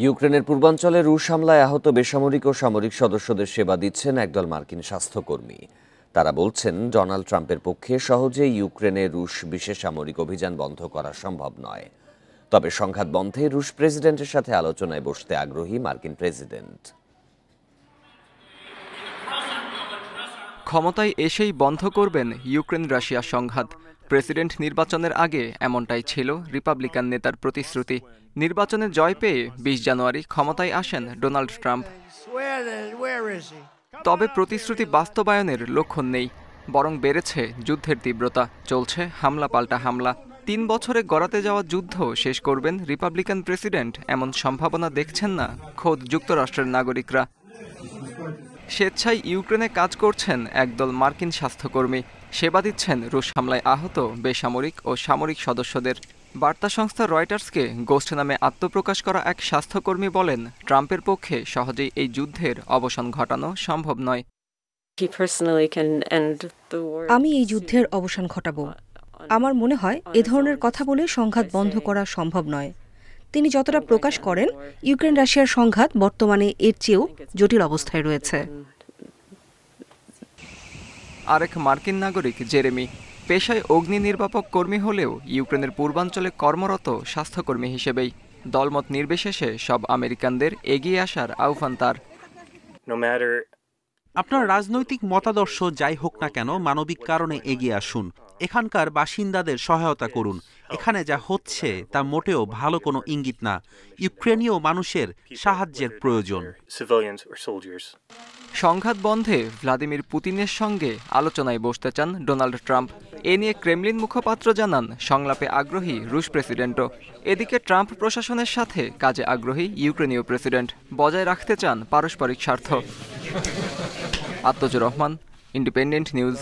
ইউক্রেনের পূর্বাঞ্চলে রুশ হামলায় আহত বেসামরিক ও সামরিক সদস্যদের সেবা দিচ্ছেন একদল মার্কিন স্বাস্থ্যকর্মী। তারা বলছেন, ডোনাল্ড ট্রাম্পের পক্ষে সহজেই ইউক্রেনে রুশ বিশেষ সামরিক অভিযান বন্ধ করা সম্ভব নয়। তবে সংঘাত বন্ধে রুশ প্রেসিডেন্টের সাথে আলোচনায় বসতে আগ্রহী মার্কিন প্রেসিডেন্ট। ক্ষমতায় এসেই বন্ধ করবেন ইউক্রেন রাশিয়া সংঘাত। প্রেসিডেন্ট নির্বাচনের আগে এমনটাই ছিল রিপাবলিকান নেতার প্রতিশ্রুতি। নির্বাচনে জয় পেয়ে ২০ জানুয়ারি ক্ষমতায় আসেন ডোনাল্ড ট্রাম্প। তবে প্রতিশ্রুতি বাস্তবায়নের লক্ষণ নেই, বরং বেড়েছে যুদ্ধের তীব্রতা। চলছে হামলা পাল্টা হামলা। ৩ বছরে গড়াতে যাওয়া যুদ্ধ শেষ করবেন রিপাবলিকান প্রেসিডেন্ট, এমন সম্ভাবনা দেখছেন না খোদ যুক্তরাষ্ট্রের নাগরিকরা। স্বেচ্ছায় ইউক্রেনে কাজ করছেন একদল মার্কিন স্বাস্থ্যকর্মী, সেবা দিচ্ছেন রুশ হামলায় আহত বেসামরিক ও সামরিক সদস্যদের। বার্তা সংস্থা রয়টার্সকে গোস্ট নামে আত্মপ্রকাশ করা এক স্বাস্থ্যকর্মী বলেন, ট্রাম্পের পক্ষে সহজেই এই যুদ্ধের অবসান ঘটানো সম্ভব নয়। আমি এই যুদ্ধের অবসান ঘটাবো। আমার মনে হয় এ ধরনের কথা বলে সংঘাত বন্ধ করা সম্ভব নয়। তিনি যতটা প্রকাশ করেন, ইউক্রেন রাশিয়ার সংঘাত বর্তমানে এর চেয়েও জটিল অবস্থায় রয়েছে। আরেক মার্কিন নাগরিক জেরেমি পেশায় অগ্নি নির্বাপক কর্মী হলেও ইউক্রেনের পূর্বাঞ্চলে কর্মরত স্বাস্থ্যকর্মী হিসেবেই দলমত নির্বিশেষে সব আমেরিকানদের এগিয়ে আসার আহ্বান তার। আপনার রাজনৈতিক মতাদর্শ যাই হোক না কেন, মানবিক কারণে এগিয়ে আসুন। এখানকার বাসিন্দাদের সহায়তা করুন। এখানে যা হচ্ছে তা মোটেও ভালো কোনো ইঙ্গিত না। ইউক্রেনীয় মানুষের সাহায্যের প্রয়োজন। সংঘাত বন্ধে ভ্লাদিমির পুতিনের সঙ্গে আলোচনায় বসতে চান ডোনাল্ড ট্রাম্প। এ নিয়ে ক্রেমলিন মুখপাত্র জানান, সংলাপে আগ্রহী রুশ প্রেসিডেন্টও। এদিকে ট্রাম্প প্রশাসনের সাথে কাজে আগ্রহী ইউক্রেনীয় প্রেসিডেন্ট, বজায় রাখতে চান পারস্পরিক স্বার্থ। আত্মজুর রহমান, ইন্ডিপেন্ডেন্ট নিউজ।